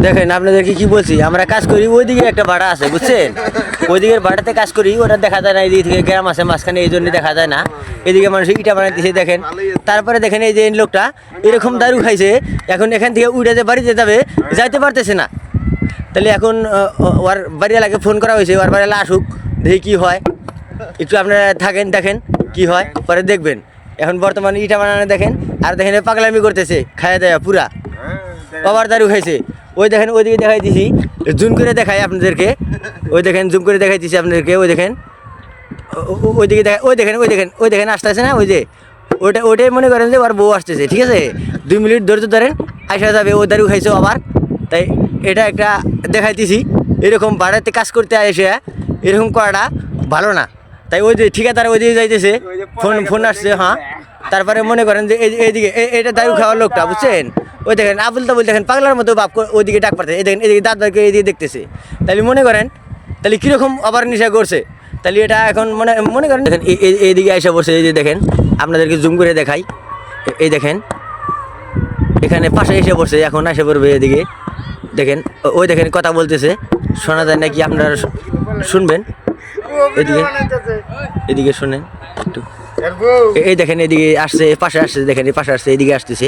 দেখেন আপনাদেরকে কি বলছি, আমরা কাজ করি ওইদিকে একটা ভাড়া আছে বুঝছেন, ওইদিকের ভাড়াতে কাজ করি, ওটা দেখা যায় না, এইদিকে থেকে গ্রাম আছে মাঝখানে, এই জন্য দেখা যায় না। এদিকে মানুষ ইটা বানাইতেছে দেখেন। তারপরে দেখেন এই যে লোকটা এরকম দারু খাইছে, এখন এখান থেকে উড়ে যে বাড়িতে যাবে, যাইতে পারতেছে না। তাহলে এখন ওর বাড়িওয়ালাকে ফোন করা হয়েছে, ওর বাড়িওয়ালা আসুক, দেখি কী হয়। একটু আপনারা থাকেন, দেখেন কি হয়, পরে দেখবেন। এখন বর্তমানে ইটা বানানো দেখেন, আর দেখেন পাগলামি করতেছে, খাইয়া দেয়া পুরা আবার দারু খাইছে। ওই দেখেন ওইদিকে দেখাই দিছি, জুম করে দেখাই আপনাদেরকে, ওই দেখেন জুম করে দেখাই দিছি আপনাদেরকে, ওই দেখেন ওইদিকে দেখা, ওই দেখেন ওই দেখেন ওই দেখেন আসতেছে না, ওই যে ওইটাই মনে করেন যে ওর বউ আসতেছে, ঠিক আছে। 2 মিনিট ধৈর্য ধরেন, আসা যাবে। ও দারু খাইছে আবার, তাই এটা একটা দেখাইতেছি। এরকম ভাড়াতে কাজ করতে এসে এরকম করাটা ভালো না। তাই ওই যে ঠিকাদার ওইদিকে যাইতেছে, ফোন আসছে, হ্যাঁ। তারপরে মনে করেন যে এইদিকে এটা দারু খাওয়ার লোকটা বুঝছেন, ওই দেখেন আবুল তাবুল দেখেন পাগলার মতো বাপ ওইদিকে ডাক পারতেছে, এই দেখেন এদিকে দাঁত বাইকে এইদিকে দেখতেছে। তাহলে মনে করেন তাহলে কীরকম আবার নেশা করছে। তাহলে এটা এখন মনে করেন দেখেন এইদিকে এসে পড়ছে, এই যে দেখেন আপনাদেরকে জুম করে দেখাই, এই দেখেন এখানে পাশে এসে পড়ছে, এখন এসে পড়বে এদিকে দেখেন। ওই দেখেন কথা বলতেছে, শোনা যায় নাকি, আপনারা শুনবেন। এদিকে এদিকে শোনেন একটু, এই দেখেন এদিকে আসছে, পাশে আসছে, দেখেন এই পাশে আসছে, এদিকে আসতেছে।